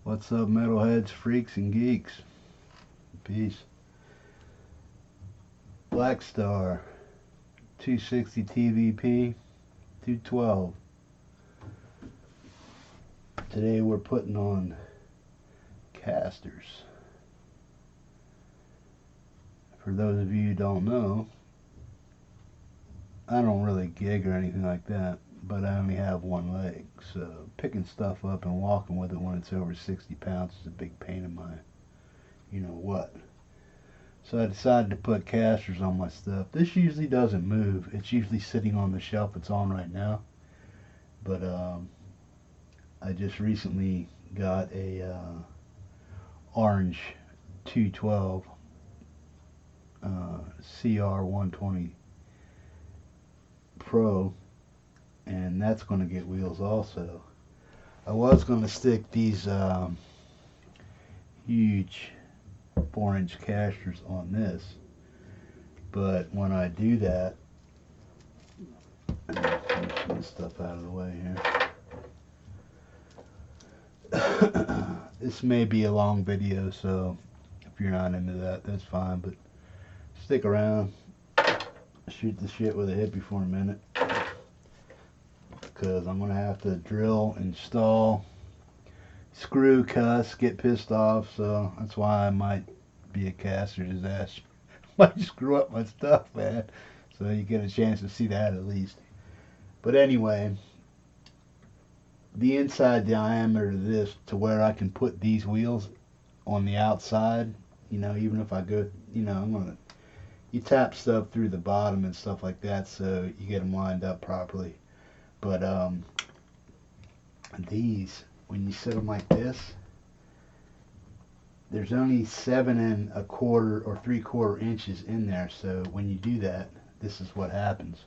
What's up, metalheads, freaks, and geeks? Peace. Black Star, 260 TVP, 212. Today we're putting on casters. For those of you who don't know, I don't really gig or anything like that, but I only have one leg, so picking stuff up and walking with it when it's over 60 pounds is a big pain in my you-know-what. So I decided to put casters on my stuff. This usually doesn't move. It's usually sitting on the shelf it's on right now. But I just recently got a orange 212 CR120 Pro, and that's going to get wheels also. I was going to stick these huge 4-inch casters on this, but when I do that, get this stuff out of the way here. This may be a long video, so if you're not into that, that's fine, but stick around. Shoot the shit with a hippie for a minute, because I'm going to have to drill, install, screw, cuss, get pissed off, so that's why I might be a caster disaster. Might screw up my stuff, man, so you get a chance to see that at least. But anyway, the inside diameter of this to where I can put these wheels on the outside, even if I go, I'm going to, you tap stuff through the bottom and stuff like that so you get them lined up properly. But these, when you set them like this, there's only 7 1/4 or 3/4 inches in there, so when you do that, this is what happens.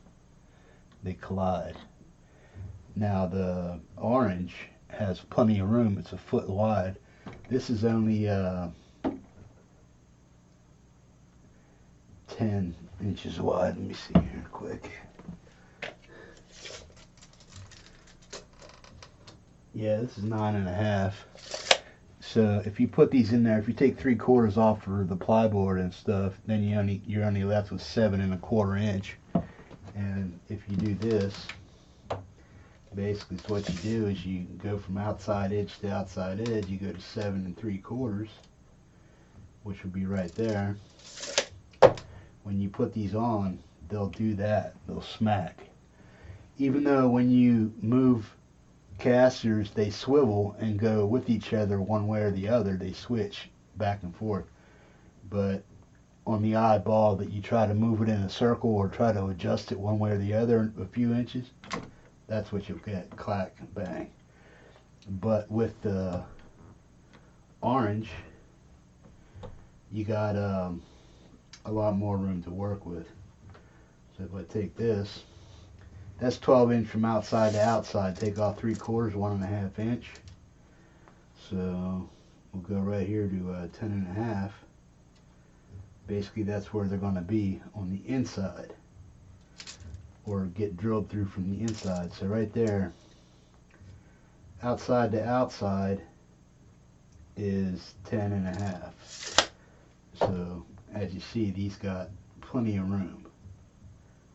They collide. Now the orange has plenty of room. It's a foot wide. This is only 10 inches wide. Let me see here quick. Yeah, this is 9 1/2. So if you put these in there, if you take 3/4 off for the plyboard and stuff, then you're only left with 7 1/4 inch. And if you do this, basically what you do is you go from outside edge to outside edge. You go to 7 3/4, which would be right there. When you put these on, they'll do that. They'll smack. Even though when you move casters, they swivel and go with each other one way or the other. They switch back and forth. But on the eyeball that you try to move it in a circle or try to adjust it one way or the other a few inches, that's what you'll get. Clack, bang. But with the orange, you got a lot more room to work with. So if I take this, that's 12 inch from outside to outside. Take off 3/4, 1 1/2 inch. So we'll go right here to 10 1/2. Basically that's where they're going to be on the inside, or get drilled through from the inside. So right there, outside to outside is 10 1/2. So as you see, these got plenty of room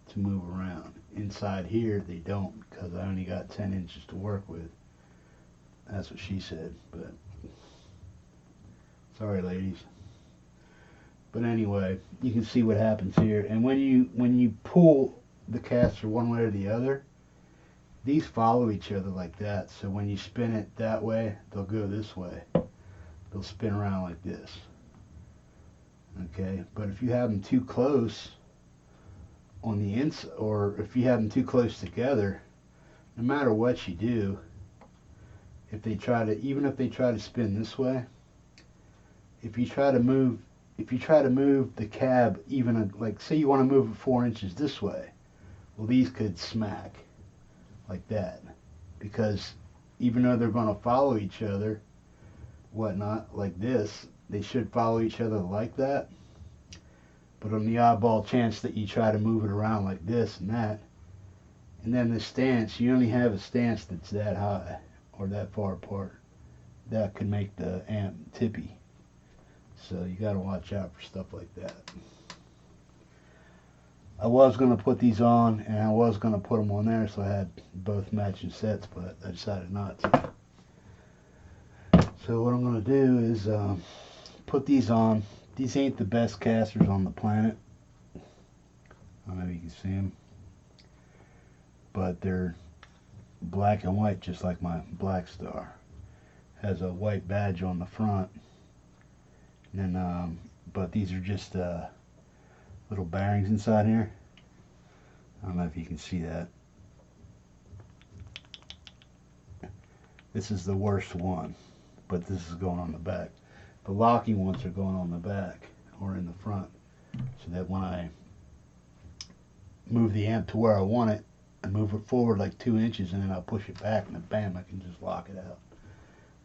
to move around. Inside here they don't, because I only got 10 inches to work with. That's what she said, but sorry ladies. But anyway, you can see what happens here. And when you pull the caster one way or the other, these follow each other like that. So when you spin it that way, they'll go this way. They'll spin around like this. Okay, but if you have them too close on the inside, or if you have them too close together, no matter what you do, if they try to, even if they try to spin this way, if you try to move the cab, even like say you want to move it 4 inches this way, well, these could smack like that, because even though they're going to follow each other, whatnot, like this, they should follow each other like that. But on the oddball chance that you try to move it around like this and that, and then the stance, you only have a stance that's that high or that far apart. that could make the amp tippy. So you got to watch out for stuff like that. I was going to put these on, and I was going to put them on there, so I had both matching sets, but I decided not to. So what I'm going to do is put these on. These ain't the best casters on the planet. I don't know if you can see them, but they're black and white, just like my Black Star. Has a white badge on the front, and then but these are just little bearings inside here. I don't know if you can see that. This is the worst one, but this is going on the back. The locking ones are going on the back or in the front, so that when I move the amp to where I want it, I move it forward like 2 inches, and then I'll push it back, and then bam, I can just lock it out.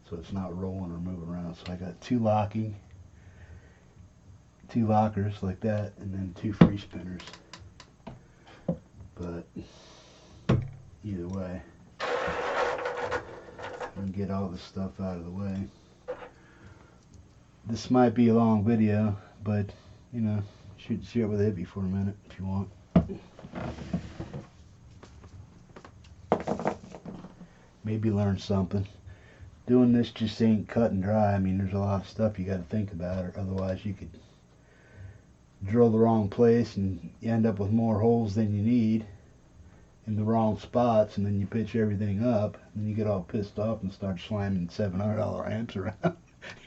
So it's not rolling or moving around. So I got two lockers like that, and then 2 free spinners. But either way, I can get all this stuff out of the way. This might be a long video, but you know, shoot shit with hippie for a minute if you want. Maybe learn something. Doing this just ain't cut and dry. I mean, there's a lot of stuff you got to think about, or otherwise you could drill the wrong place and you end up with more holes than you need in the wrong spots, and then you pitch everything up, and you get all pissed off and start slamming $700 amps around.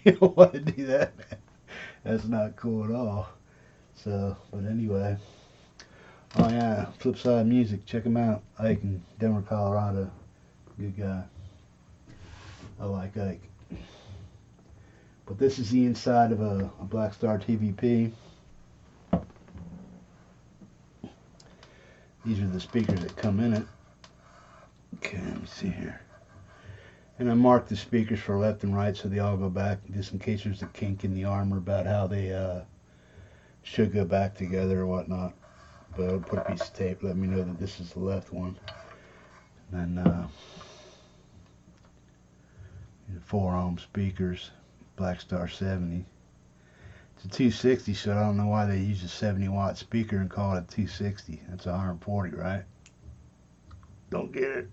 You don't want to do that, man. That's not cool at all. So, but anyway. Oh yeah, Flipside Music. Check him out. Ike in Denver, Colorado. Good guy. I like Ike. But this is the inside of a Black Star TVP. These are the speakers that come in it. Okay, let me see here. And I marked the speakers for left and right so they all go back, just in case there's a kink in the armor about how they should go back together or whatnot. But I'll put a piece of tape, let me know that this is the left one. And then 4 ohm speakers, Black Star 70. It's a 260, so I don't know why they use a 70 watt speaker and call it a 260. That's 140, right? Don't get it.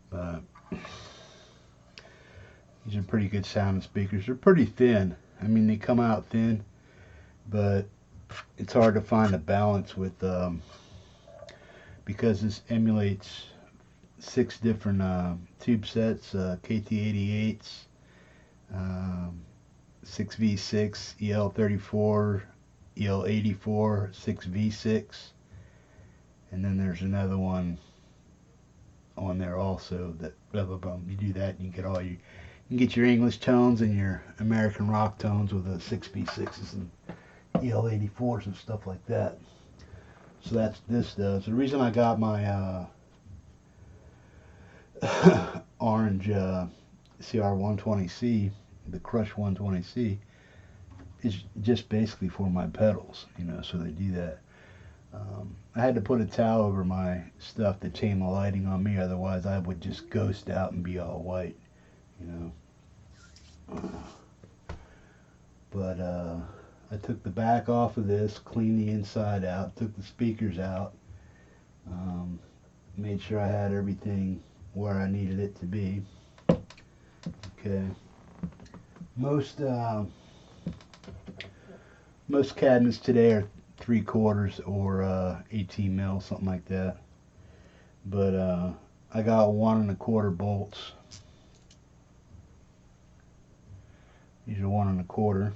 But these are pretty good sounding speakers. They're pretty thin. I mean, they come out thin, but it's hard to find a balance with because this emulates 6 different tube sets, KT88s, 6V6, EL34, EL84, 6V6, and then there's another one on there also that blah blah blah. You do that and you get all you can get your English tones and your American rock tones with the 6V6s and EL84s and stuff like that. So that's this does. The reason I got my orange CR120C, the Crush 120C, is just basically for my pedals, you know, so they do that. I had to put a towel over my stuff to tame the lighting on me, otherwise I would just ghost out and be all white, you know. But I took the back off of this, cleaned the inside out, took the speakers out, made sure I had everything where I needed it to be. Okay. Most cabinets today are 3/4 or 18 mil, something like that. But I got 1 1/4 bolts. These are 1 1/4.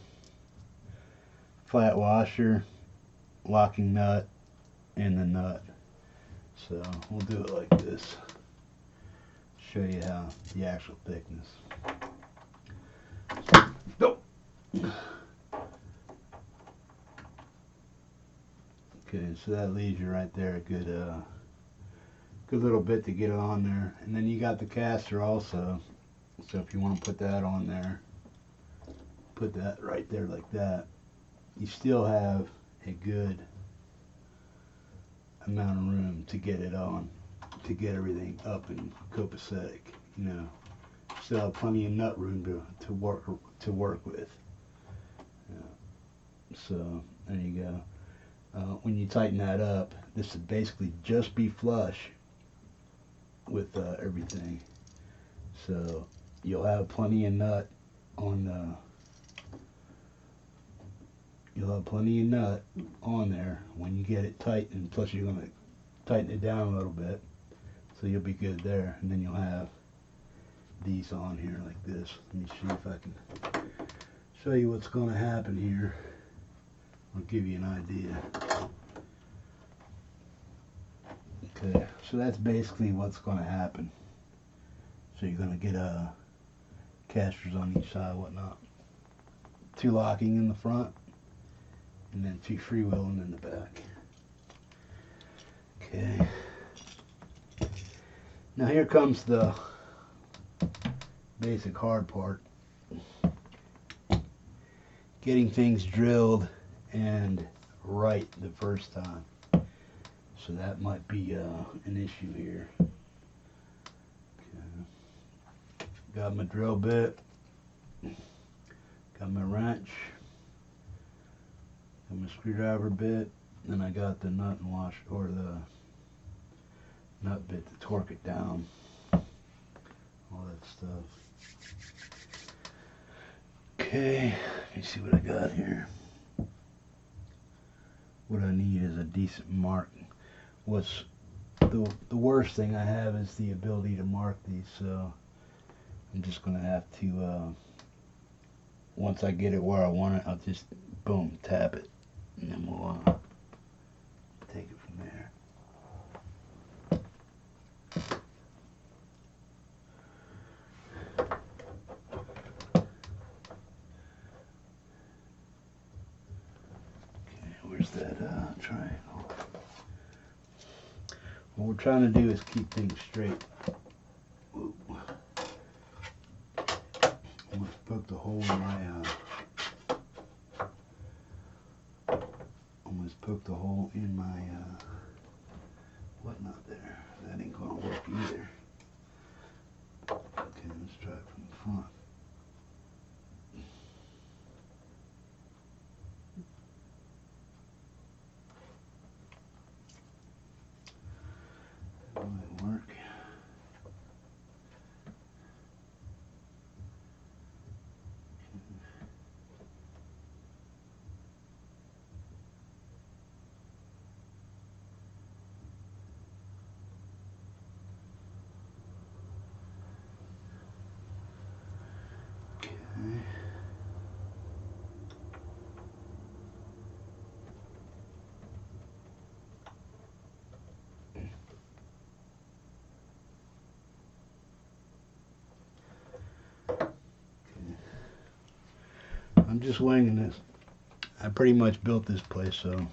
Flat washer, locking nut, and the nut. So we'll do it like this. Show you how the actual thickness. Nope. Okay, so that leaves you right there a good little bit to get it on there. And then you got the caster also. So if you want to put that on there, put that right there like that. You still have a good amount of room to get it on, to get everything up and copacetic, you know. still have plenty of nut room to work with. Yeah. So there you go. When you tighten that up, this would basically just be flush with everything. So you'll have plenty of nut on there when you get it tight, and plus you're going to tighten it down a little bit, so you'll be good there. And then you'll have these on here like this. Let me see if I can show you what's going to happen here. I'll give you an idea. Okay, so that's basically what's going to happen. So you're going to get casters on each side, whatnot. 2 locking in the front, and then 2 freewheeling in the back. Okay. Now here comes the basic hard part. Getting things drilled and right the first time. So that might be an issue here. Okay. Got my drill bit, got my wrench, got my screwdriver bit, and I got the nut and wash, or the nut bit to torque it down. All that stuff. Okay, let me see what I got here. What I need is a decent mark. What's the worst thing I have is the ability to mark these, so I'm just gonna have to once I get it where I want it, I'll just boom, tap it, and then we'll take it from there. Okay, where's that triangle? What we're trying to do is keep things straight. Ooh. Almost poked a hole in my whatnot there. That ain't gonna work either. Okay, let's try it from the front. That might work. I'm just winging this. I pretty much built this place, so I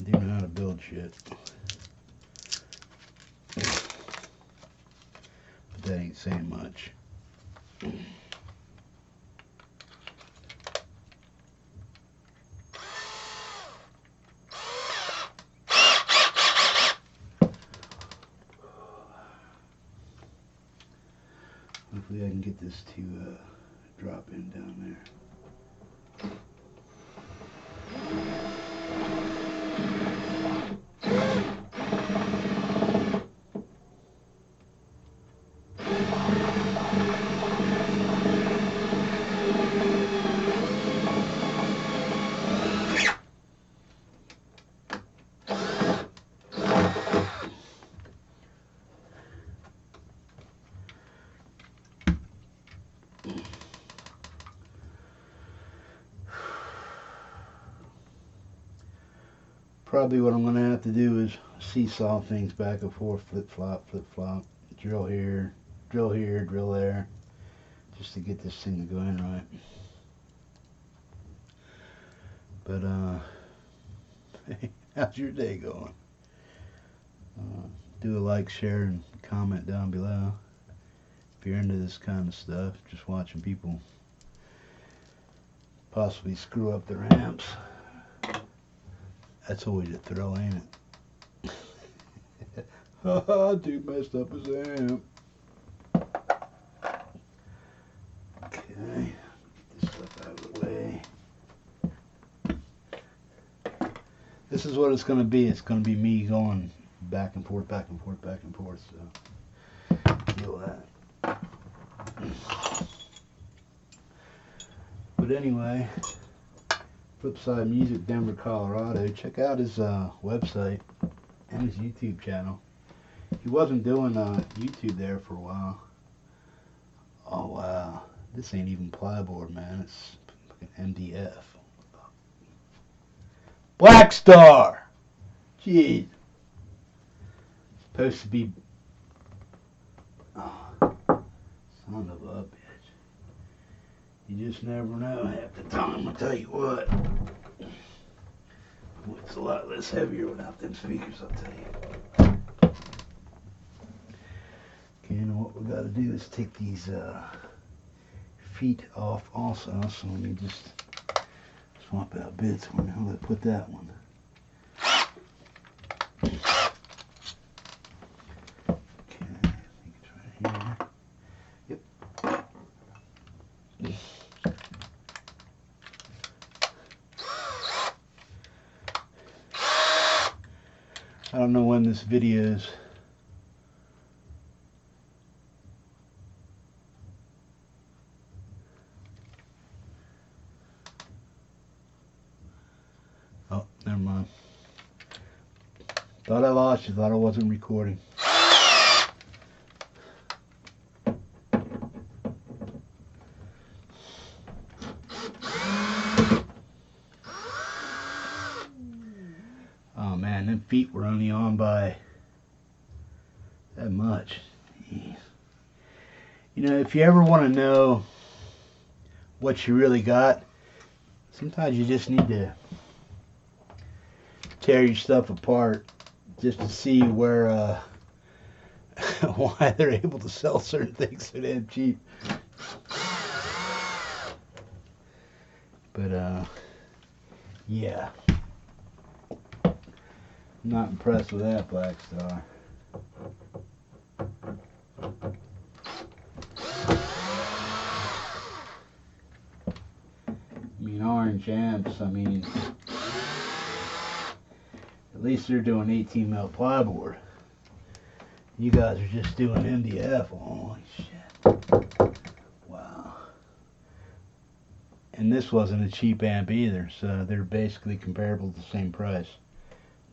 do know how to build shit. But that ain't saying much. Hopefully I can get this to drop in down there. Probably what I'm going to have to do is seesaw things back and forth, flip-flop, drill here, drill there, just to get this thing to go in right. But, hey, how's your day going? Do a like, share, and comment down below. If you're into this kind of stuff, just watching people possibly screw up their amps. That's always a thrill, ain't it? Dude messed up his amp. this is what it's going to be. It's going to be me going back and forth, back and forth, back and forth. So deal with that. But anyway, Flipside Music, Denver, Colorado. Check out his website and his YouTube channel. He wasn't doing YouTube there for a while. Oh wow, this ain't even plyboard, man. It's fucking MDF. Black Star. Jeez. Supposed to be. Oh, son of a bitch. You just never know half the time. I'll tell you what. It's a lot less heavier without them speakers, I'll tell you. Okay, now what we gotta do is take these feet off also. So let me just swap out bits. Where the hell did I put that one? Okay, I think it's right here. Yep. I don't know when this video is. Oh, never mind. Thought I lost you. Thought I wasn't recording. Oh man, them feet were only on by that much. Jeez. You know, if you ever want to know what you really got, sometimes you just need to tear your stuff apart just to see where why they're able to sell certain things so damn cheap. But yeah, I'm not impressed with that Black Star. I mean, orange amps, I mean, at least they're doing 18 mil plyboard. You guys are just doing MDF. Holy shit. Wow. And this wasn't a cheap amp either, so they're basically comparable to the same price.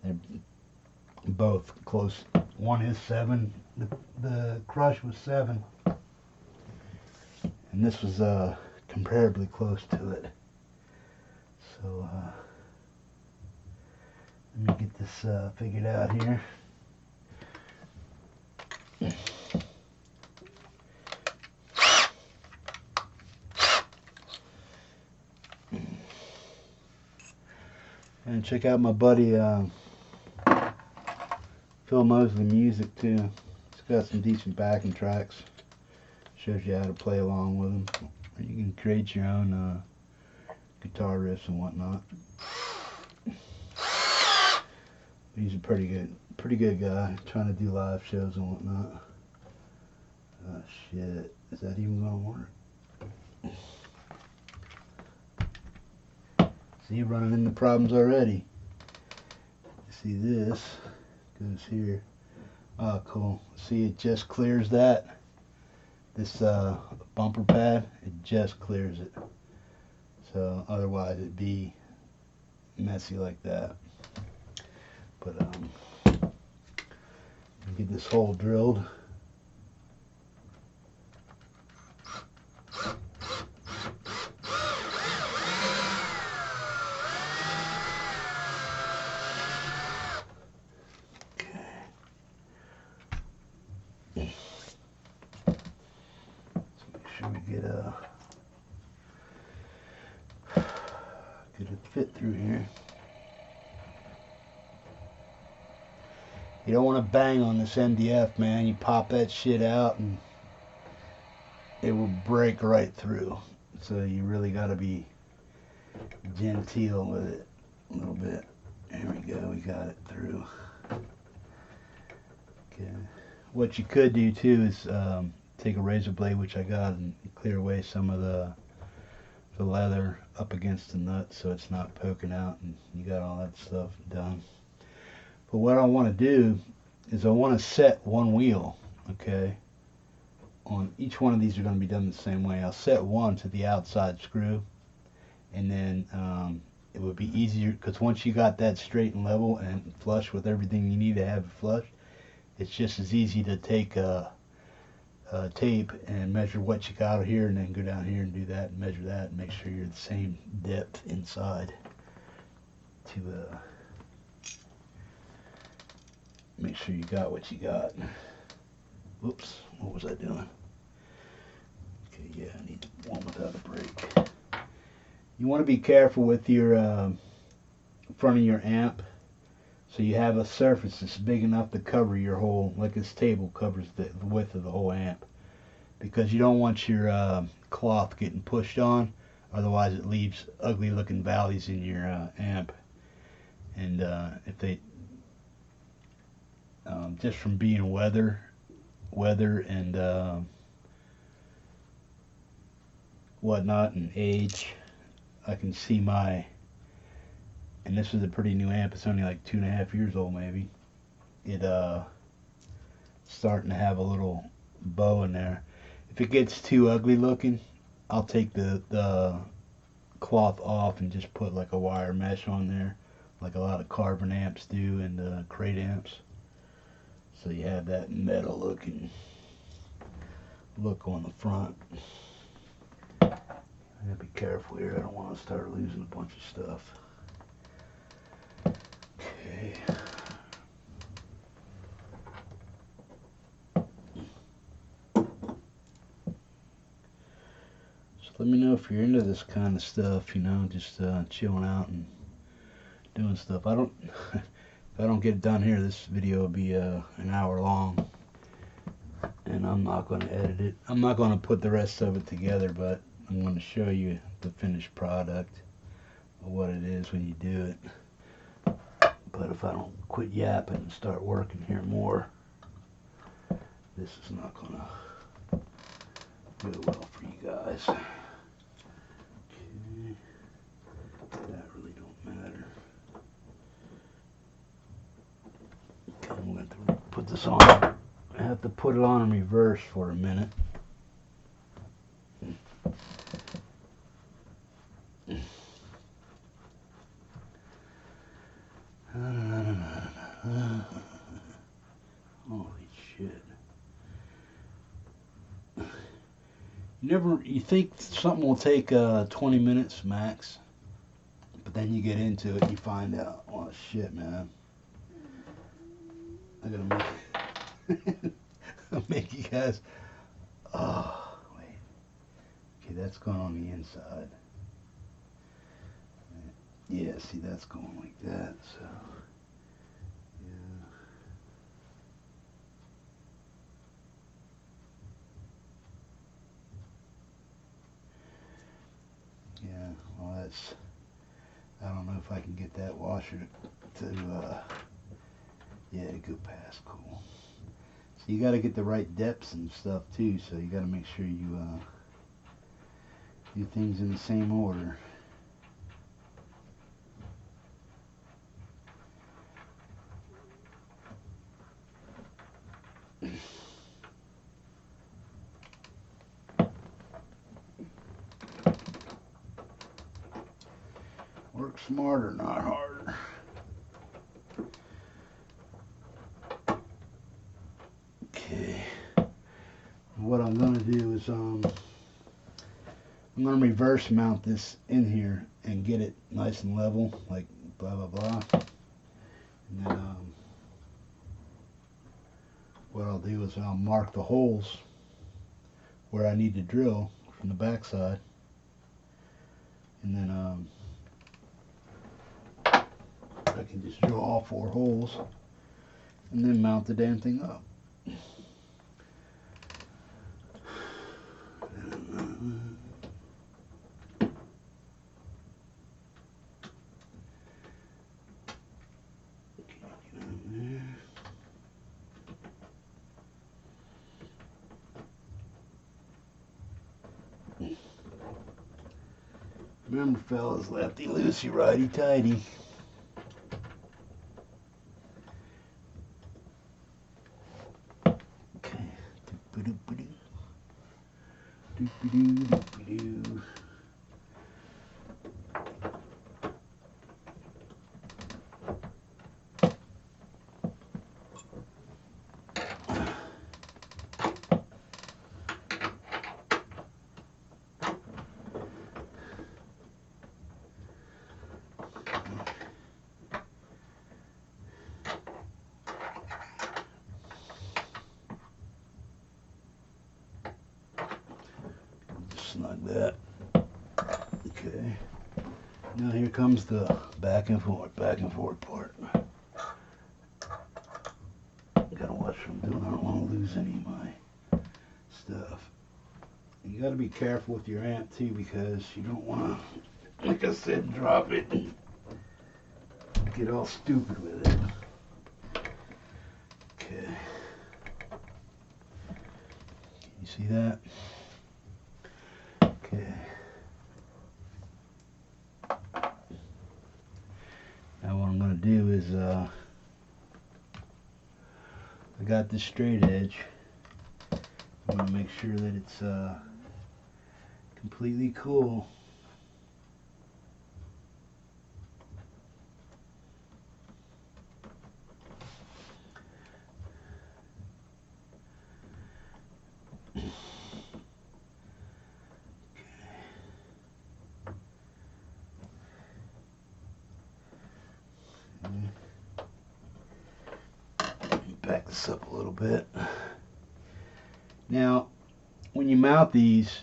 They're both close. One is 7. The Crush was 7. And this was comparably close to it. So let me get this figured out here. And check out my buddy Phil Mosley music too. He's got some decent backing tracks. Shows you how to play along with them. You can create your own guitar riffs and whatnot. He's a pretty good guy, trying to do live shows and whatnot. Oh shit, is that even gonna work? See, running into problems already. See, this goes here. Oh, cool. See, it just clears that. This bumper pad, it just clears it. So otherwise it'd be messy like that. But get this hole drilled. Get it fit through here. You don't want to bang on this MDF, man. You pop that shit out and it will break right through. So you really got to be genteel with it a little bit. There we go. We got it through. Okay. What you could do too is take a razor blade, which I got, and clear away some of the the leather up against the nut so it's not poking out, and you got all that stuff done. But what I want to do is I want to set one wheel, okay? On each one of these are going to be done the same way. I'll set one to the outside screw, and then it would be easier because once you got that straight and level and flush with everything you need to have it flush, it's just as easy to take tape and measure what you got here, and then go down here and do that and measure that and make sure you're the same depth inside to make sure you got what you got. Whoops, what was I doing? Okay, yeah, I need one without a break. You want to be careful with your front of your amp, so you have a surface that's big enough to cover your whole, like this table covers the width of the whole amp, because you don't want your cloth getting pushed on, otherwise it leaves ugly looking valleys in your amp. And if they just from being weather and whatnot and age, I can see my, and this is a pretty new amp, it's only like 2.5 years old maybe, it starting to have a little bow in there. If it gets too ugly looking, I'll take the cloth off and just put like a wire mesh on there, like a lot of carbon amps do and crate amps, so you have that metal looking look on the front. I gotta be careful here, I don't want to start losing a bunch of stuff. Okay. So let me know if you're into this kind of stuff, you know, just chilling out and doing stuff. If I don't get it done here, this video will be an hour long, and I'm not going to edit it. I'm not going to put the rest of it together, but I'm going to show you the finished product of what it is when you do it. But if I don't quit yapping and start working here more, this is not going to go well for you guys. Okay. That really don't matter. Okay, I'm going to put this on. I have to put it on in reverse for a minute. Holy shit. You think something will take 20 minutes max, but then you get into it and you find out, oh shit, man, I gotta make I'll make you guys, oh wait, okay, that's going on the inside. Yeah, see, that's going like that, so yeah, well, that's, I don't know if I can get that washer to yeah, go past, cool. So you got to get the right depths and stuff too, so you got to make sure you do things in the same order. Work smarter, not harder. Okay. What I'm going to do is I'm going to reverse mount this in here and get it nice and level, like blah blah blah. And then what I'll do is I'll mark the holes where I need to drill from the back side, and then I can just drill all 4 holes and then mount the damn thing up. Remember, fellas, lefty loosey, righty tighty. Okay. Doop-a-doop-a-doo. Doop-a-doo, doop-a-doo. Snug that. Okay. Now here comes the back and forth part. Gotta watch what I'm doing. I don't want to lose any of my stuff. You gotta be careful with your amp too, because you don't want to, like I said, drop it and get all stupid with it. Okay. You see that? Okay. Now what I'm going to do is, I got this straight edge. I'm going to make sure that it's completely cool. Back this up a little bit. Now, when you mount these,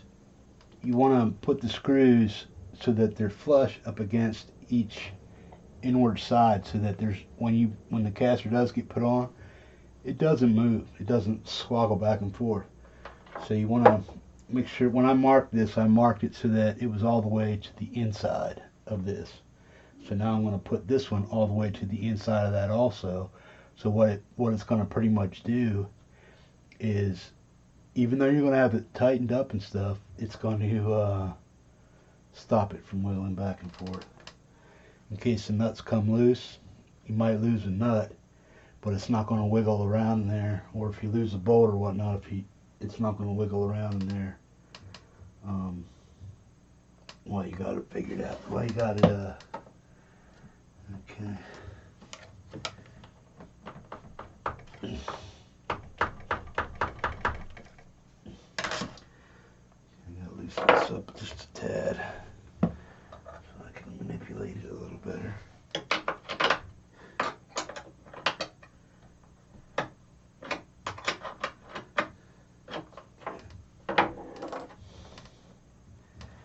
you want to put the screws so that they're flush up against each inward side, so that there's when the caster does get put on, it doesn't move. It doesn't swoggle back and forth. So you want to make sure, when I marked this, I marked it so that it was all the way to the inside of this. So now I'm going to put this one all the way to the inside of that also. So what it's going to pretty much do is, even though you're going to have it tightened up and stuff, it's going to stop it from wiggling back and forth. In case the nuts come loose, you might lose a nut, but it's not going to wiggle around in there. Or if you lose a bolt or whatnot, it's not going to wiggle around in there. Well, you got it figured out. Well, you got it. Okay. I gotta loosen this up just a tad so I can manipulate it a little better.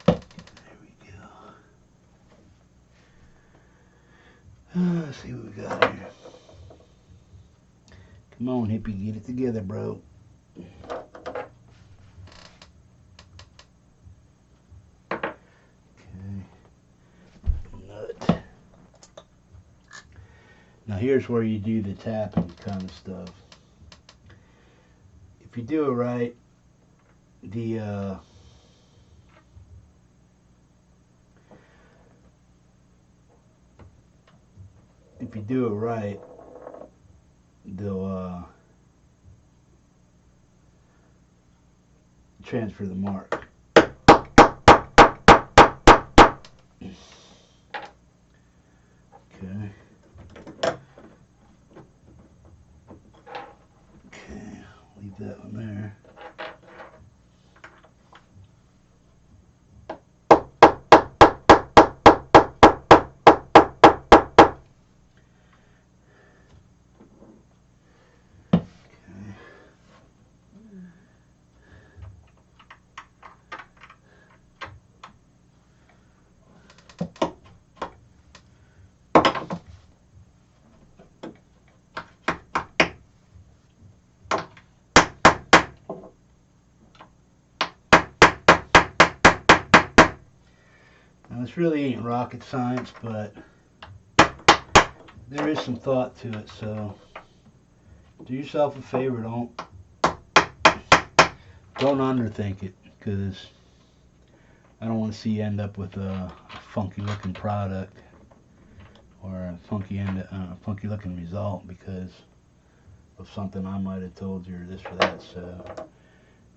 There we go. Let's see what we got here. Come on, hippie, get it together, bro. Okay. Nut. Now here's where you do the tapping kind of stuff. If you do it right, if you do it right, they'll transfer the mark. Okay. Okay, leave that one there. Now this really ain't rocket science, but there is some thought to it, so do yourself a favor, don't underthink it, because I don't want to see you end up with a funky looking product or a funky looking result because of something I might have told you or this or that. So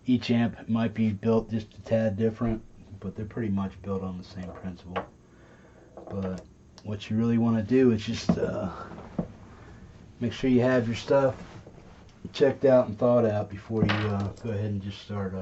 each amp might be built just a tad different, but they're pretty much built on the same principle. But what you really want to do is just make sure you have your stuff checked out and thought out before you go ahead and just start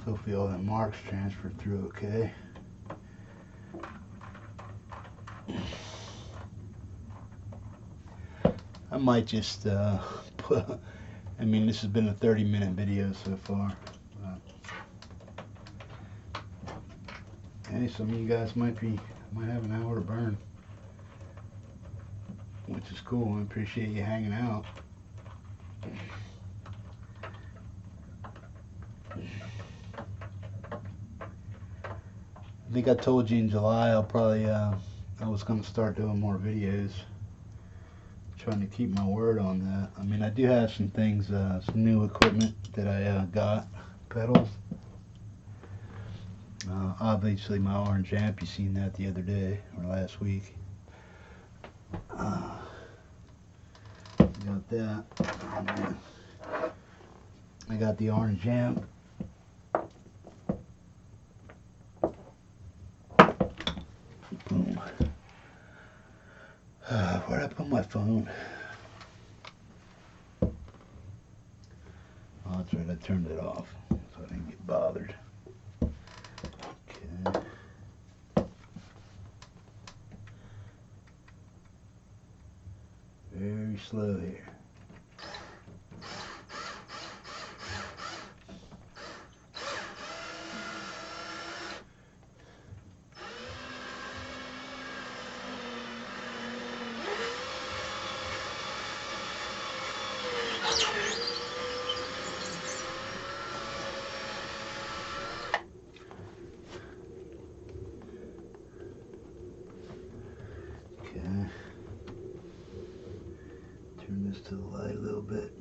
hopefully all that marks transferred through okay. I might just put, I mean this has been a 30-minute video so far. Hey, some of you guys might have an hour to burn, which is cool. I appreciate you hanging out. I think I told you in July I'll probably I was going to start doing more videos. Trying to keep my word on that. I mean, I do have some things, some new equipment that I got, pedals. Obviously my orange amp, you seen that the other day or last week. Got that. I got the orange amp. Boom. Where'd I put my phone? Oh, that's right, I turned it off so I didn't get bothered. Okay. Very slow here. Turn this to the light a little bit.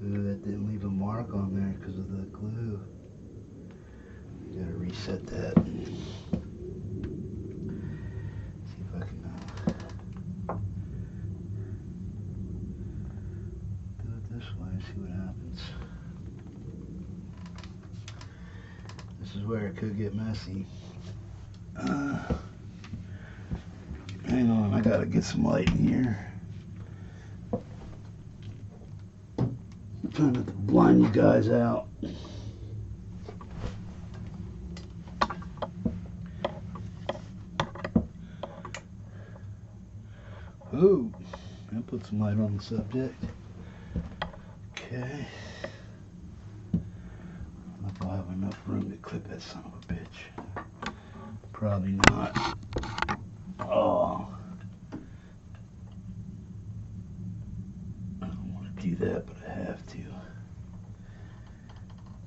Ooh, that didn't leave a mark on there because of the glue. You gotta reset that. See if I can do it this way, see what happens. This is where it could get messy. Hang on, I gotta get some light in here. I'm trying not to blind you guys out. Ooh, that put some light on the subject. Okay. I don't know if I'll have enough room to clip that son of a bitch. Probably not. Oh. I don't want to do that, but I have to.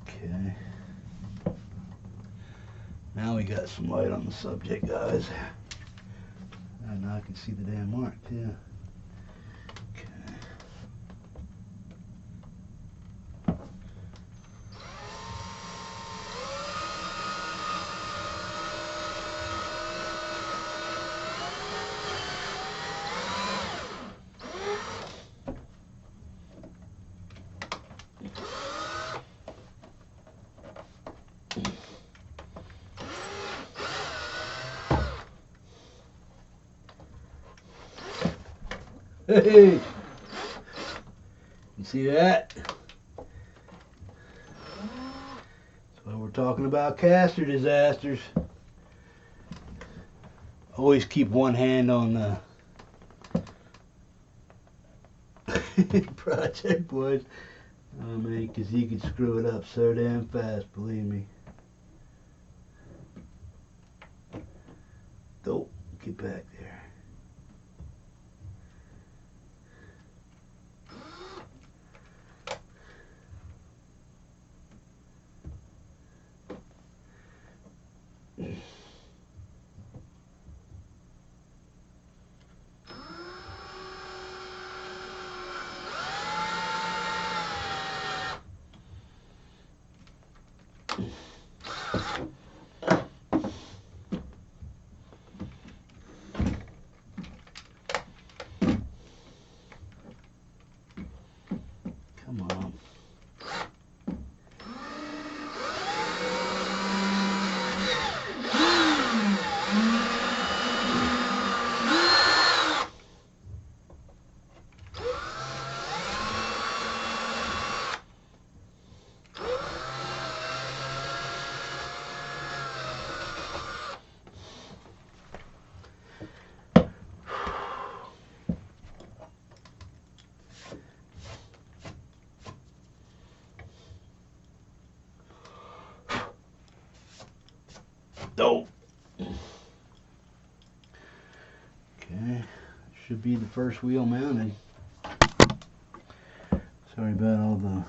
Okay. Now we got some light on the subject, guys. And now I can see the damn mark, too. Hey! You see that? That's why we're talking about caster disasters. Always keep one hand on the project, boys. Oh man, because you can screw it up so damn fast, believe me. Don't get back there. go. Okay, should be the first wheel mounted. Sorry about all the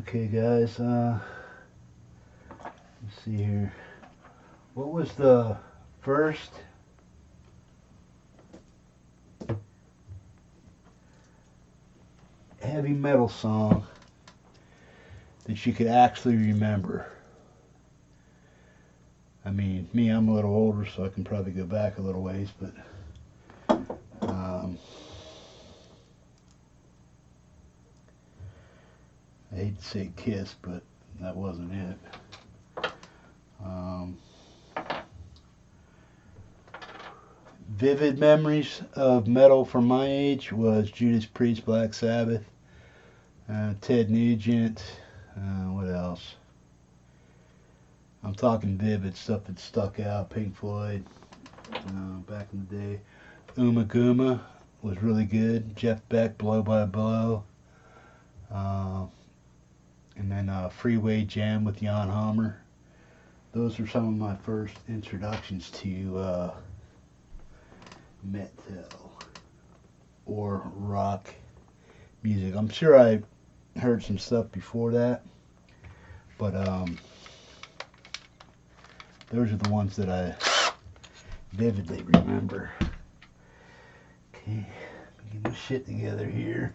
Okay guys, let's see here. What was the first heavy metal song that you could actually remember? I mean, me, I'm a little older, so I can probably go back a little ways, but I hate to say Kiss, but that wasn't it. Vivid memories of metal from my age was Judas Priest, Black Sabbath, Ted Nugent, what else? I'm talking vivid stuff that stuck out. Pink Floyd, back in the day. Uma Guma was really good. Jeff Beck, Blow by Blow. And then Freeway Jam with Jan Hammer. Those are some of my first introductions to metal or rock music. I'm sure I heard some stuff before that, but those are the ones that I vividly remember. Okay, get my shit together here.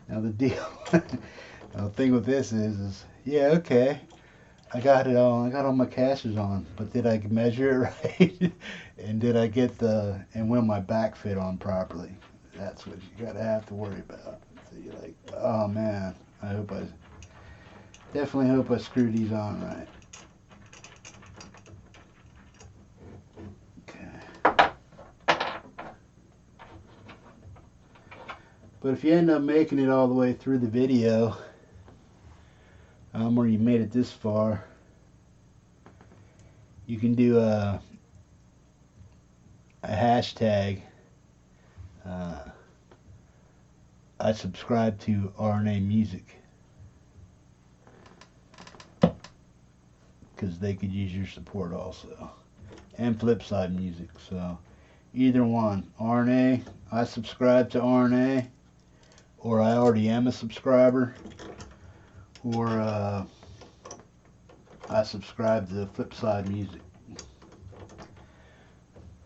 Now the deal, the thing with this is yeah, okay, I got it all. I got all my caches on, but did I measure it right? And did I get and will my back fit on properly? That's what you gotta have to worry about. So you're like, oh man, definitely hope I screwed these on right. But if you end up making it all the way through the video, or you made it this far, you can do a hashtag. I subscribe to RNA Music, because they could use your support also, and Flipside Music. So either one, RNA, I subscribe to RNA, or I already am a subscriber, or I subscribe to Flipside Music.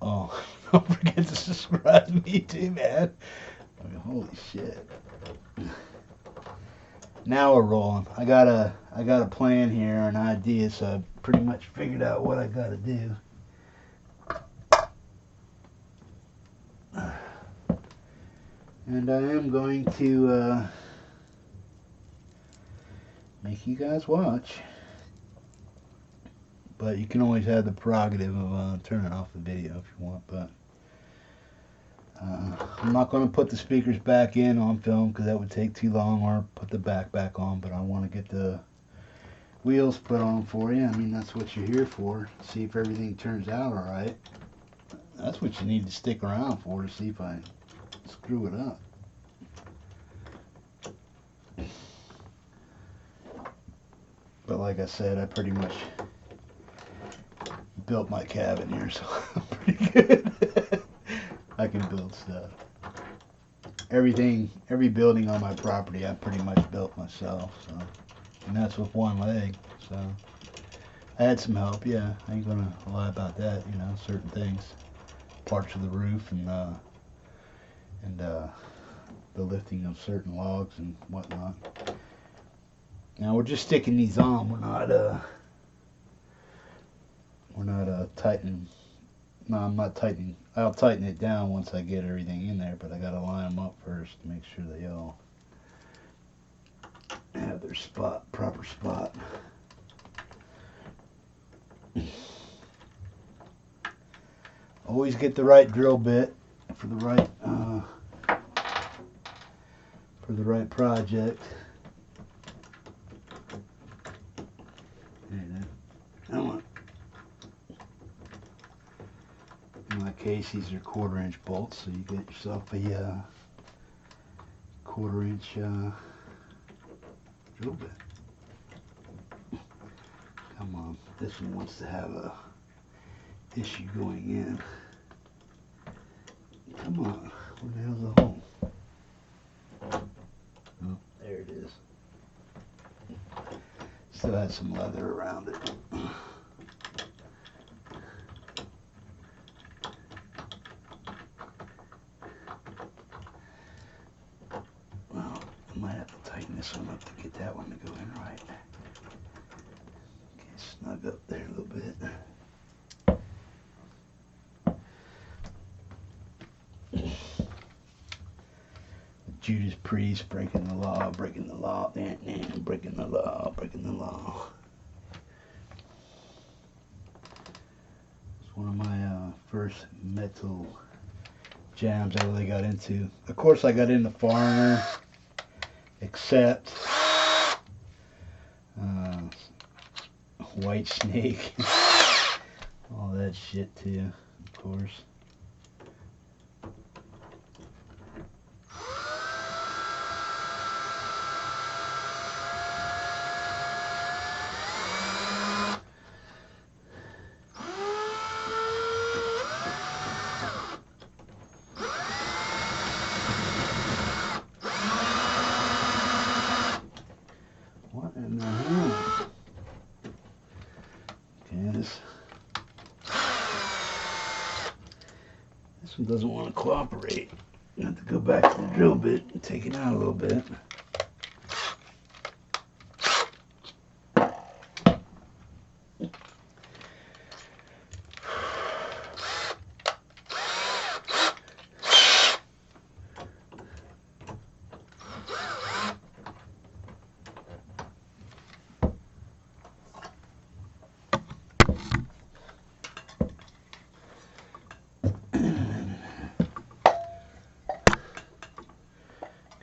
Oh, don't forget to subscribe to me too, man. I mean, holy shit. Now we're rolling. I got a plan here, an idea, so I pretty much figured out what I gotta do. And I am going to make you guys watch. But you can always have the prerogative of turning off the video if you want. But I'm not going to put the speakers back in on film because that would take too long, or put the back on. But I want to get the wheels put on for you. I mean, that's what you're here for. See if everything turns out alright. That's what you need to stick around for, to see if I screw it up. But like I said, I pretty much built my cabin here, so I'm pretty good. I can build stuff. Every building on my property I pretty much built myself, so, and that's with one leg. So I had some help, yeah, I ain't gonna lie about that, you know, certain things, parts of the roof and the lifting of certain logs and whatnot. Now we're just sticking these on. We're not tightening. No, I'm not tightening. I'll tighten it down once I get everything in there, but I gotta line them up first to make sure they all another spot, proper spot. Always get the right drill bit for the right project. In my case, these are 1/4" bolts, so you get yourself a 1/4" drill bit. Come on, this one wants to have a issue going in. Come on, where the hell's the hole? Oh, there it is. Still has some leather around it. Well, I might have to tighten this one up to get that one to go in right. Okay, snug up there a little bit. Judas Priest, breaking the law, breaking the law, breaking the law, breaking the law. It's one of my first metal jams I really got into. Of course, I got into Foreigner, Accept, White Snake, all that shit too, of course. What in the hell? Okay, this one doesn't want to cooperate. I have to go back to the drill bit and take it out a little bit.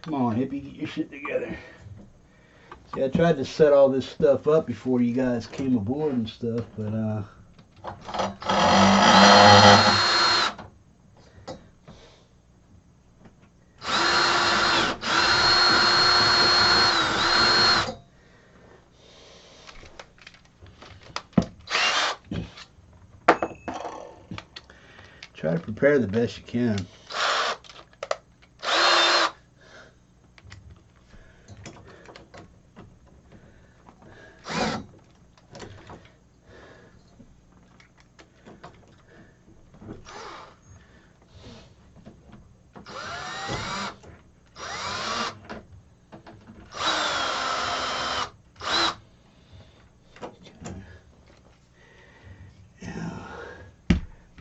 Come on, hippie, get your shit together. See, I tried to set all this stuff up before you guys came aboard and stuff, but try to prepare the best you can.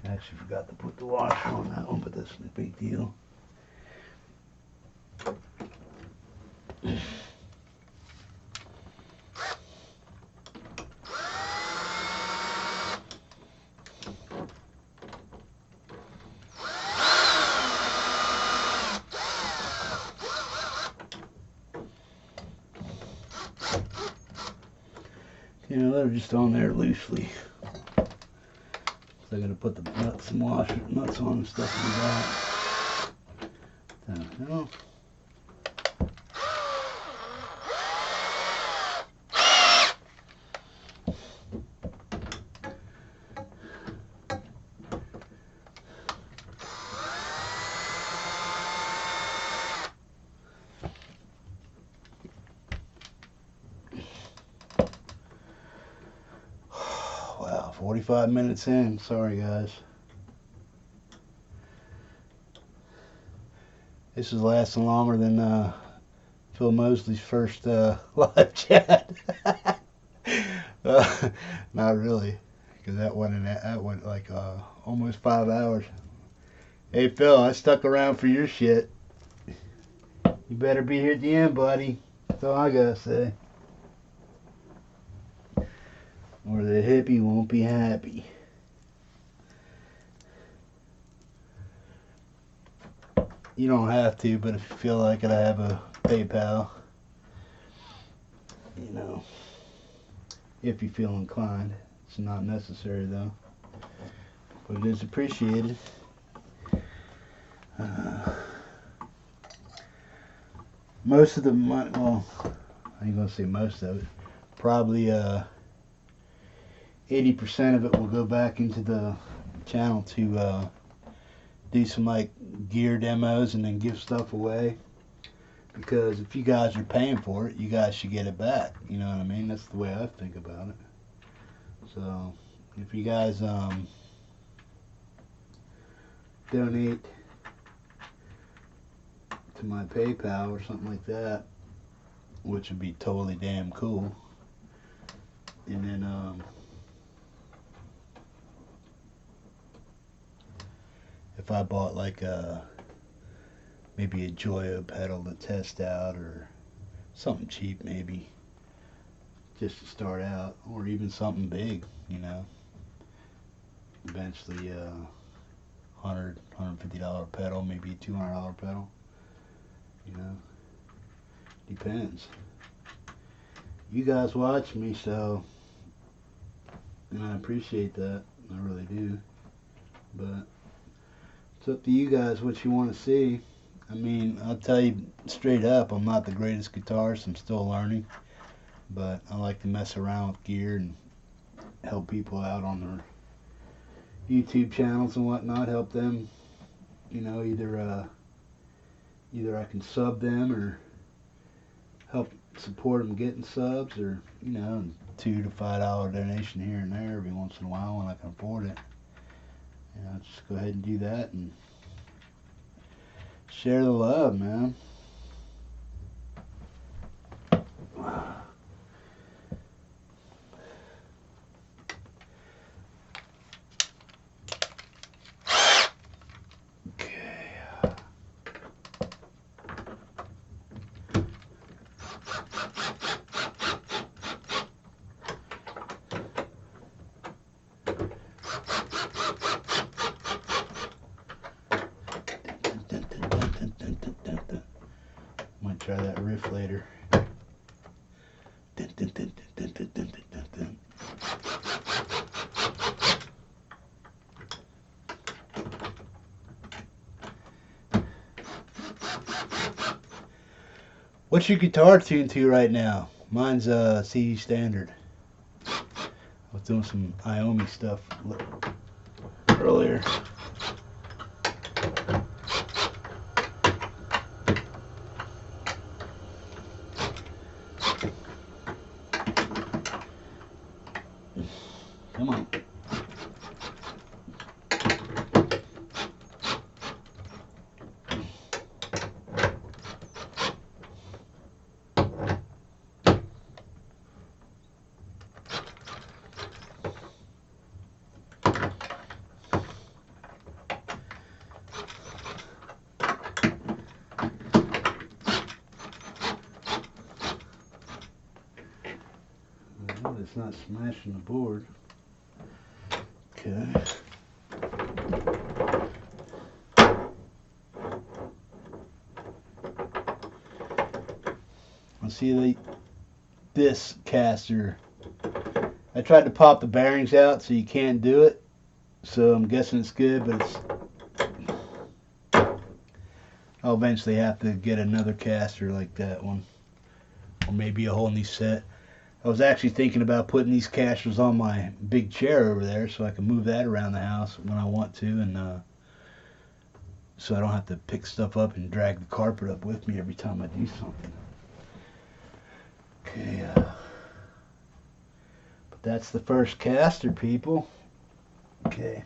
Actually forgot to put the washer on that one, but that's no big deal. You know, they're just on there loosely. So I gotta put the nuts and nuts on and stuff like that. The hell? Wow, 45 minutes in. Sorry, guys. This is lasting longer than Phil Mosley's first live chat. Not really, because that went like almost 5 hours. Hey Phil, I stuck around for your shit. You better be here at the end, buddy. That's all I gotta say. or the hippie won't be happy. You don't have to, but if you feel like it, I have a PayPal. You know, if you feel inclined. It's not necessary though, but it is appreciated. Most of the money, well, I ain't gonna say most of it. Probably 80% of it will go back into the channel to do some like gear demos and then give stuff away. Because if you guys are paying for it, you guys should get it back. You know what I mean? That's the way I think about it. So if you guys donate to my PayPal or something like that, which would be totally damn cool, and then if I bought like maybe a Joyo pedal to test out, or something cheap maybe just to start out, or even something big, you know, eventually $150 pedal, maybe a $200 pedal, you know, depends. You guys watch me, so, and I appreciate that, I really do, but it's up to you guys what you want to see. I mean, I'll tell you straight up, I'm not the greatest guitarist, I'm still learning, but I like to mess around with gear and help people out on their YouTube channels and whatnot, help them, you know, either I can sub them or help support them getting subs, or, you know, $2 to $5 donation here and there every once in a while when I can afford it. You know, just go ahead and do that and share the love, man. Might try that riff later. What's your guitar tuned to right now? Mine's C standard. I was doing some Iommi stuff earlier. Come on. Well, it's not smashing the board. Okay. Let's see this caster. I tried to pop the bearings out so you can't do it. So I'm guessing it's good, but I'll eventually have to get another caster like that one. Or maybe a whole new set. I was actually thinking about putting these casters on my big chair over there so I can move that around the house when I want to, and so I don't have to pick stuff up and drag the carpet up with me every time I do something. Okay, but that's the first caster, people. Okay.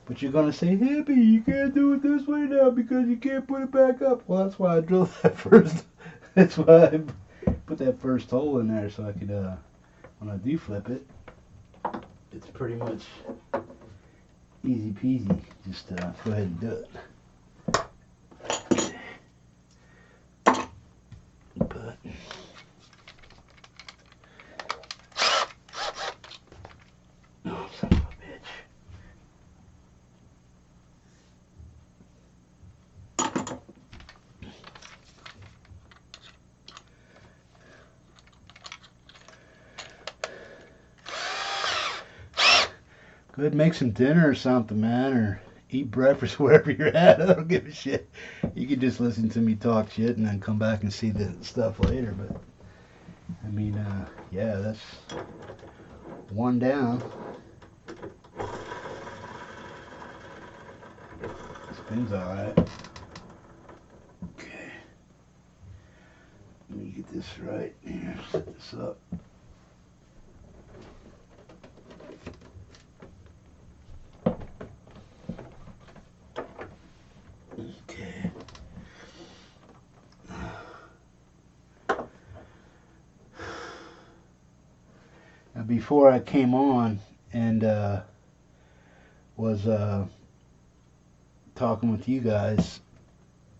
But you're going to say, Hippie, you can't do it this way now because you can't put it back up. Well, that's why I drilled that first. That's why I put that first hole in there so I could, when I do flip it, it's pretty much easy peasy. Just go ahead and do it. But Go ahead and make some dinner or something, man, or eat breakfast wherever you're at. I don't give a shit. You can just listen to me talk shit and then come back and see the stuff later. But I mean, yeah, that's one down. Spins all right. Okay. Let me get this right here. Set this up. Okay. Now before I came on and was talking with you guys,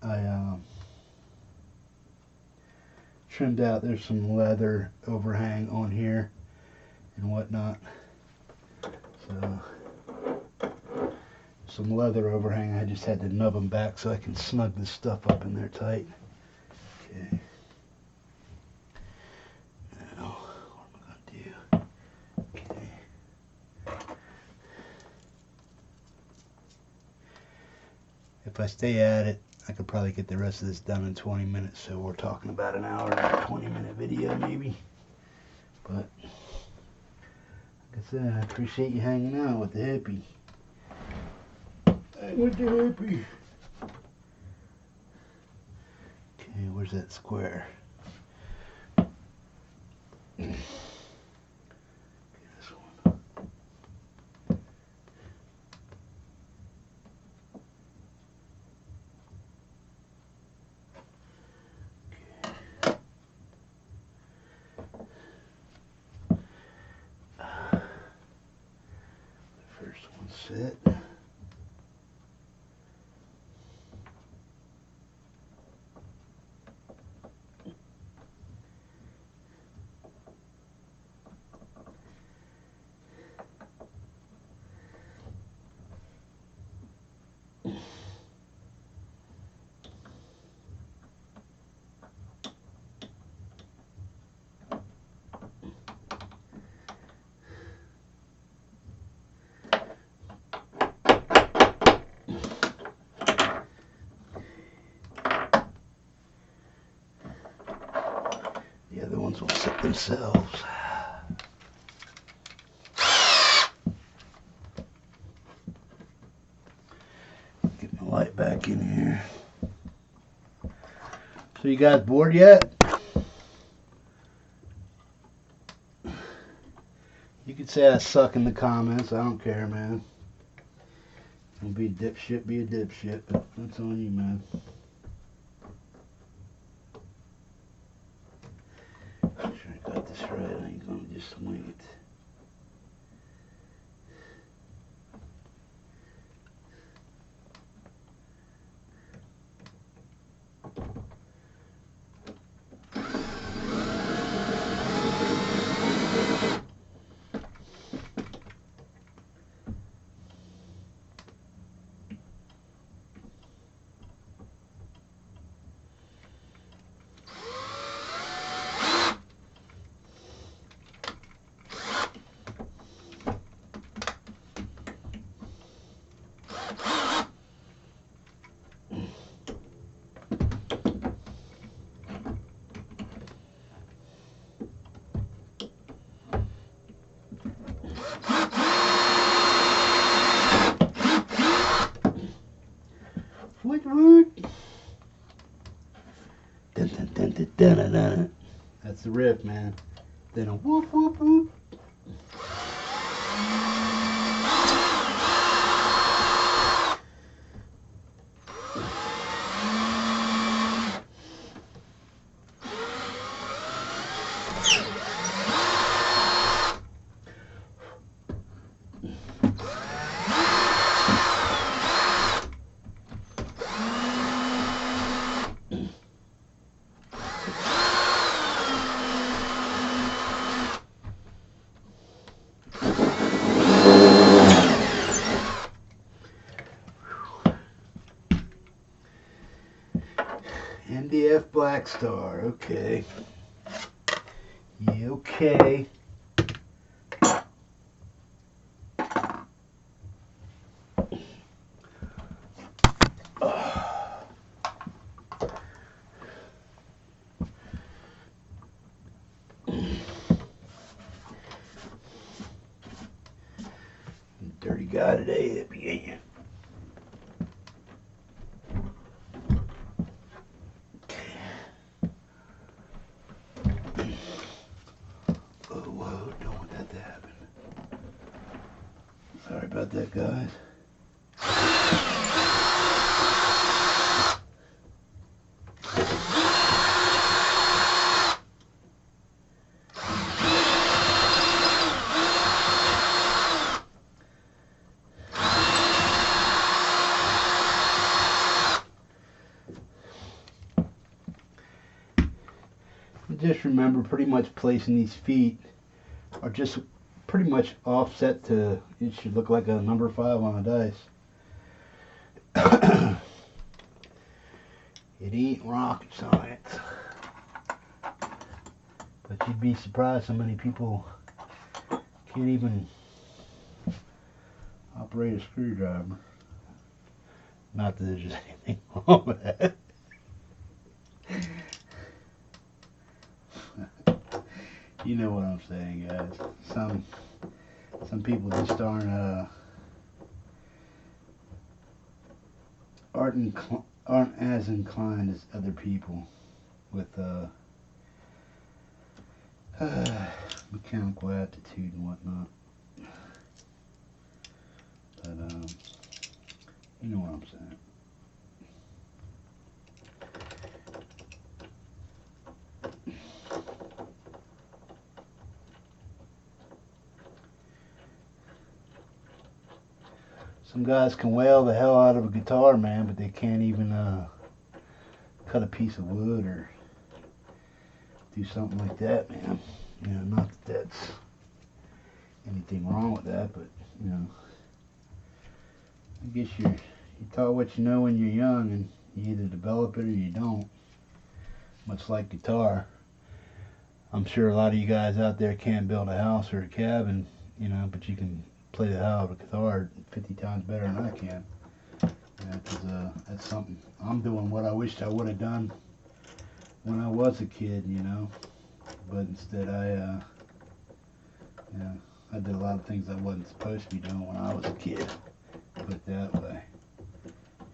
I trimmed out. There's some leather overhang on here and whatnot. So some leather overhang. I just had to nub them back so I can snug this stuff up in there tight. Okay. Now, what am I gonna do? Okay. If I stay at it, I could probably get the rest of this done in 20 minutes. So we're talking about an hour and a 20-minute video maybe. But like I said, I appreciate you hanging out with the hippie. Hang with the hippie. Okay, where's that square? Okay, this one. First one set. The other ones will set themselves. Get my light back in here. So you guys bored yet? You could say I suck in the comments. I don't care, man. Don't be a dipshit, be a dipshit. But that's on you, man. Make sure I got this right. I ain't gonna just wing it. Woot woot. Dun, dun, dun, dun, dun, dun, dun. That's the riff, man. Then a whoop whoop whoop. MDF Black Star, okay. Yeah, okay. dirty guy today, hippie, ain't you? Oh, whoa, don't want that to happen. Sorry about that, guys. Just remember, pretty much placing these feet are just pretty much offset to, it should look like a number 5 on a dice. It ain't rocket science. But you'd be surprised how many people can't even operate a screwdriver. Not that there's anything wrong with that. You know what I'm saying, guys. Some people just aren't as inclined as other people with mechanical aptitude and whatnot. But you know what I'm saying. Some guys can wail the hell out of a guitar, man, but they can't even cut a piece of wood or do something like that, man. You know, not that that's anything wrong with that, but, you know, I guess you're taught what you know when you're young, and you either develop it or you don't. Much like guitar. I'm sure a lot of you guys out there can't build a house or a cabin, you know, but you can play the hell out of a guitar 50 times better than I can. Yeah, 'cause that's something I'm doing what I wished I would have done when I was a kid, you know. But instead I did a lot of things I wasn't supposed to be doing when I was a kid. Put it that way.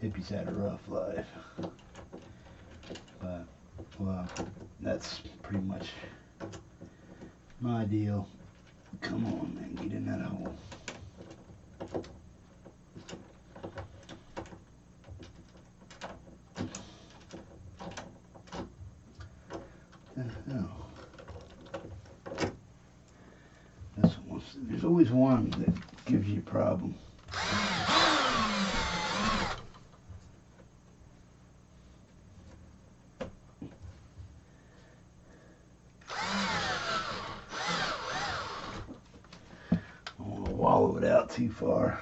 Hippies had a rough life. But, well, that's pretty much my deal. Come on, man, get in that hole. There's always one that gives you a problem. I don't want to wallow it out too far.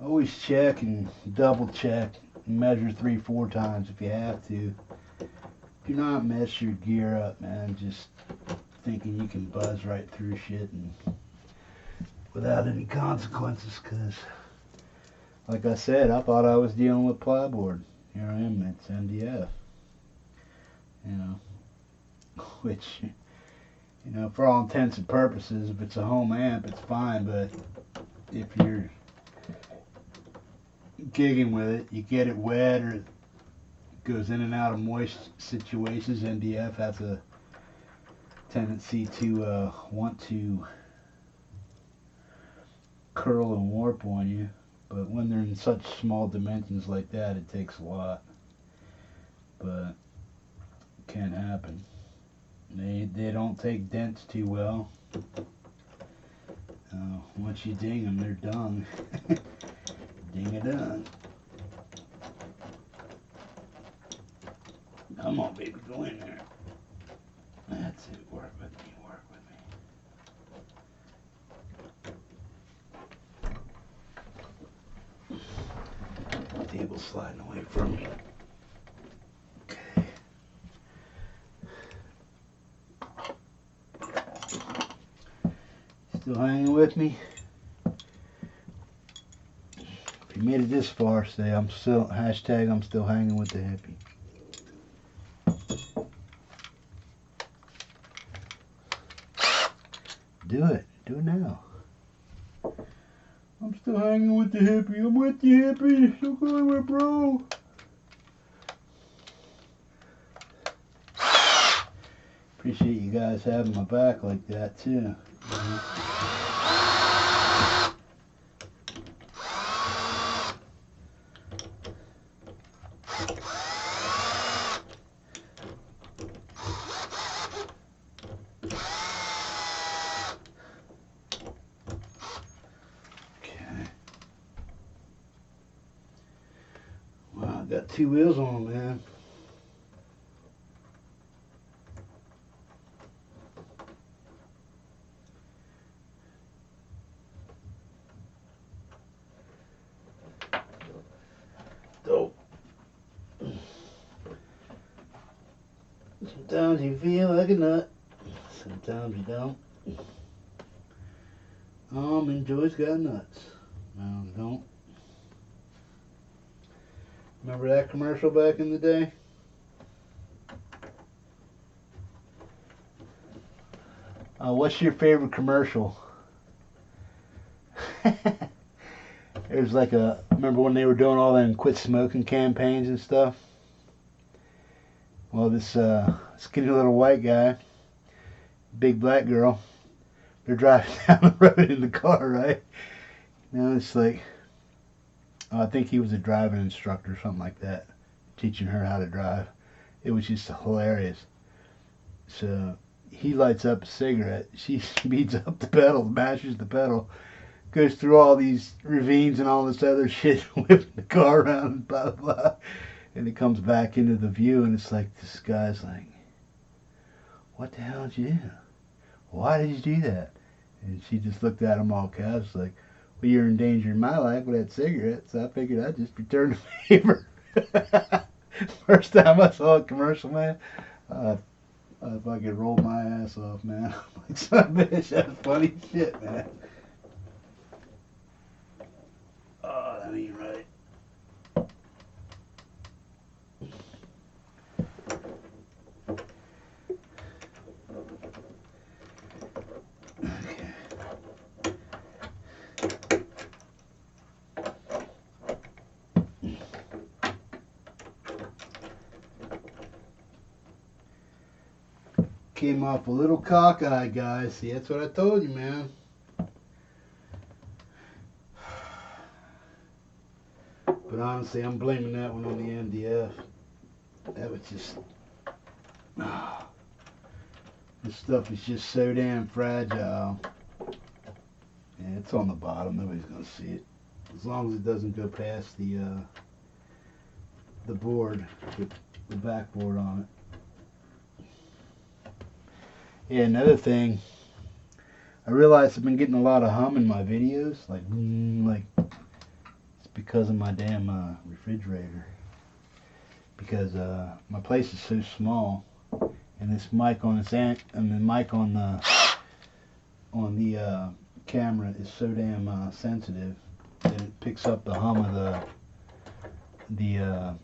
Always check and double check and measure 3-4 times if you have to. Do not mess your gear up, man, just thinking you can buzz right through shit and without any consequences, because like I said, I thought I was dealing with plyboard. Here I am, it's MDF, you know, which, you know, for all intents and purposes, if it's a home amp, it's fine, but if you're gigging with it, you get it wet or it goes in and out of moist situations, MDF has a tendency to want to curl and warp on you, but when they're in such small dimensions like that, it takes a lot, but it can happen. They don't take dents too well. Once you ding them, they're done. Ding it done. Come on, baby, go in there. That's it. Work with me. Work with me. The table's sliding away from me. Okay. Still hanging with me? If If you made it this far, say I'm still hashtag I'm still hanging with the hippie. Do it. Do it now. I'm still hanging with the hippie. I'm with the hippie. Still going with bro. Appreciate you guys having my back like that too. Got 2 wheels on them, man. Dope. Sometimes you feel like a nut. Sometimes you don't. Joy's got nuts. No, don't. Remember that commercial back in the day? What's your favorite commercial? There's like remember when they were doing all them quit smoking campaigns and stuff? Well, this skinny little white guy, big black girl, they're driving down the road in the car, right? It's like, I think he was a driving instructor or something like that, teaching her how to drive. It was just hilarious. So he lights up a cigarette. She speeds up the pedal, mashes the pedal, goes through all these ravines and all this other shit, whipping the car around and blah, blah, blah. And it comes back into the view, and it's like, this guy's like, what the hell did you do? Why did you do that? And she just looked at him all casual, like, well, you're endangering my life with that cigarette, so I figured I'd just return the favor. First time I saw a commercial, man, I fucking rolled my ass off, man. I'm like, son of a bitch, that's funny shit, man. Oh, that ain't right. Came off a little cockeyed, guys. See, that's what I told you, man. But honestly, I'm blaming that one on the MDF. That was just... this stuff is just so damn fragile. Yeah, it's on the bottom. Nobody's going to see it. As long as it doesn't go past the board, the backboard on it. Yeah, another thing, I realized I've been getting a lot of hum in my videos, like it's because of my damn refrigerator. Because my place is so small, and this mic on its and the mic on the camera is so damn sensitive that it picks up the hum of the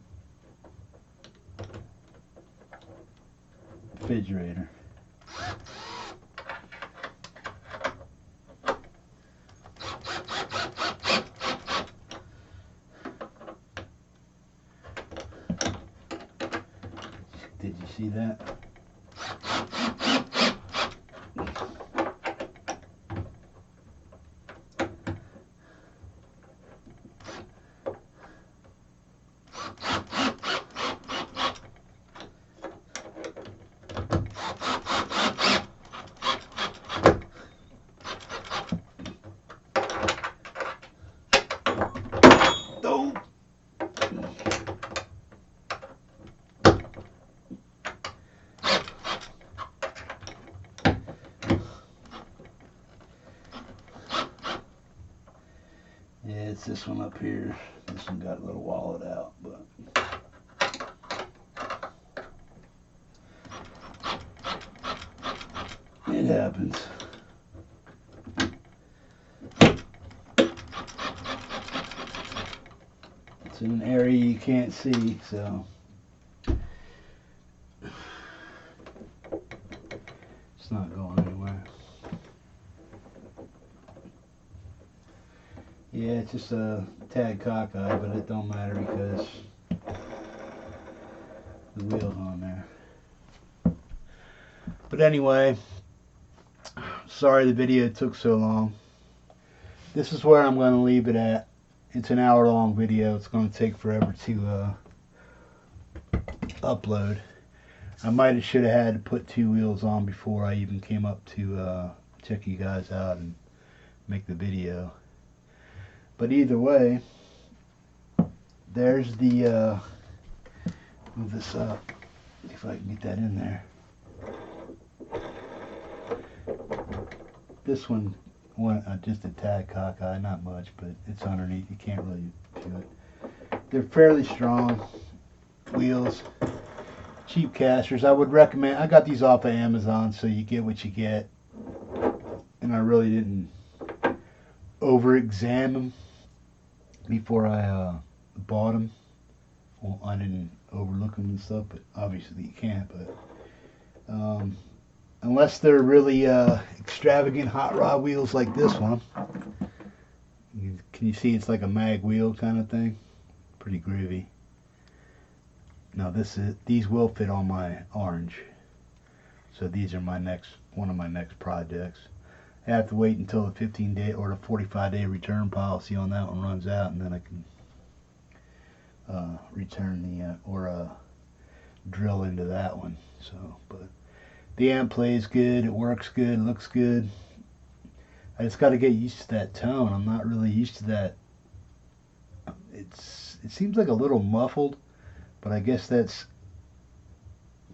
refrigerator. Did you see that? Yeah, it's this one up here. This one got a little walled out, but it happens. in an area you can't see, so it's not going anywhere. Yeah, it's just a tad cockeyed, but it don't matter because the wheel's on there. But anyway, sorry the video took so long. This is where I'm going to leave it at. It's an hour-long video. It's going to take forever to upload. I might have should have had to put 2 wheels on before I even came up to check you guys out and make the video. But either way, there's the move this up, see if I can get that in there. This one just a tad cockeyed, not much, but it's underneath. You can't really do it. They're fairly strong wheels, cheap casters. I would recommend. I got these off of Amazon, so you get what you get, and I really didn't over-examine them before I bought them. Well, I didn't overlook them and stuff, but obviously you can't. But unless they're really extravagant hot rod wheels like this one. Can you see it's like a mag wheel kind of thing? Pretty groovy. Now these will fit on my orange. So these are one of my next projects. I have to wait until the 15-day or the 45-day return policy on that one runs out, and then I can return drill into that one. So, but the amp plays good, it works good, it looks good. I just got to get used to that tone. I'm not really used to that. It seems like a little muffled, but I guess that's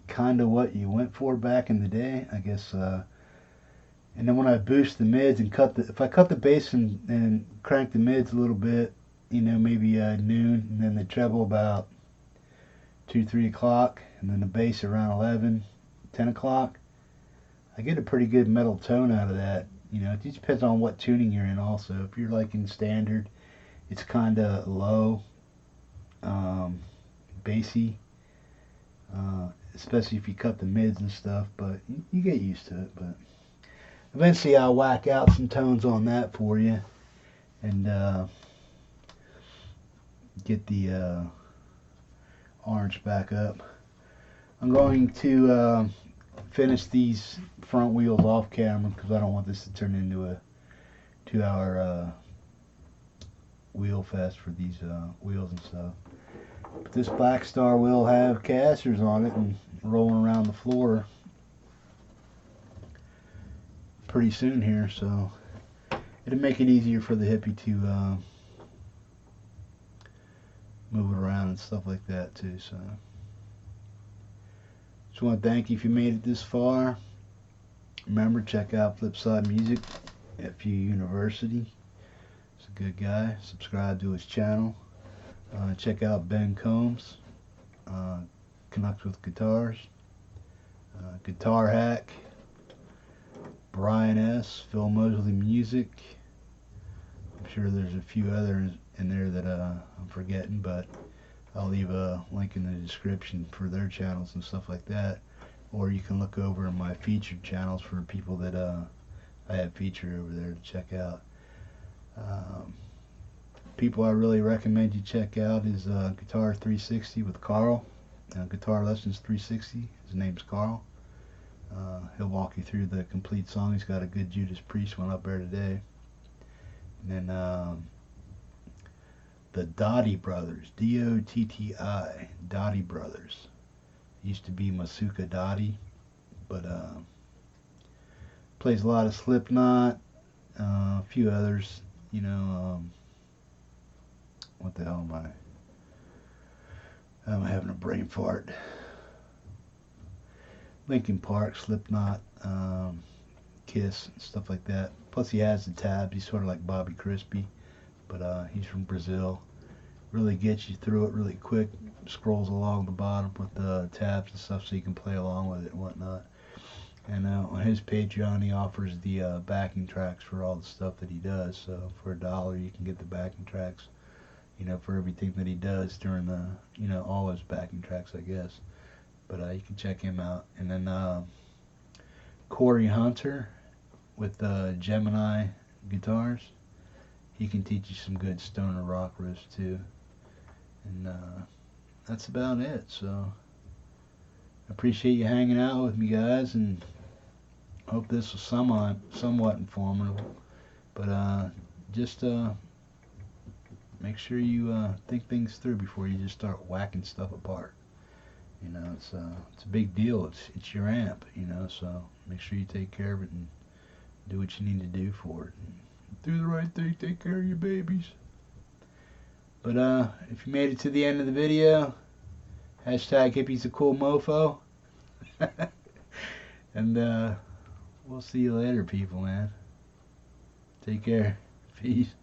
kind of what you went for back in the day, I guess. And then when I boost the mids and if I cut the bass and crank the mids a little bit, you know, maybe noon, and then the treble about 2-3 o'clock, and then the bass around 11-10 o'clock, I get a pretty good metal tone out of that. You know, it just depends on what tuning you're in also. If you're like in standard, it's kind of low, bassy, especially if you cut the mids and stuff, but you get used to it. But eventually I'll whack out some tones on that for you and get the orange back up. I'm going to finish these front wheels off camera because I don't want this to turn into a 2-hour wheel fest for these wheels and stuff. But this Black Star will have casters on it and rolling around the floor pretty soon here, so it'll make it easier for the hippie to move it around and stuff like that too. So just want to thank you if you made it this far. Remember, check out Flipside Music, FU University. He's a good guy. Subscribe to his channel. Check out Ben Coombs, Connect with Guitars, Guitar Hack, Brian S., Phil Mosley Music. I'm sure there's a few others in there that I'm forgetting, but I'll leave a link in the description for their channels and stuff like that. Or you can look over in my featured channels for people that I have featured over there to check out. People I really recommend you check out is Guitar 360 with Carl. Guitar Lessons 360. His name's Carl. He'll walk you through the complete song. He's got a good Judas Priest one up there today. And then the Dottie Brothers, D-O-T-T-I, Dottie Brothers. Used to be Masuka Dottie, but plays a lot of Slipknot, a few others, you know. What the hell am I? I'm having a brain fart. Linkin Park, Slipknot, Kiss, stuff like that. Plus he has the tabs. He's sort of like Bobby Crispy, but he's from Brazil. Really gets you through it really quick. Scrolls along the bottom with the tabs and stuff so you can play along with it and whatnot. And on his Patreon he offers the backing tracks for all the stuff that he does. So for $1 you can get the backing tracks. you know, for everything that he does during the, you know, all his backing tracks, I guess. But you can check him out. And then Corey Hunter with Gemini Guitars. He can teach you some good stoner rock riffs too. And that's about it. So I appreciate you hanging out with me, guys, and hope this was somewhat informative. But just make sure you think things through before you just start whacking stuff apart. You know, it's a big deal. It's your amp. You know, so make sure you take care of it and do what you need to do for it. And do the right thing. Take care of your babies. But if you made it to the end of the video, hashtag hippie's a cool mofo. And we'll see you later, people, man. Take care. Peace.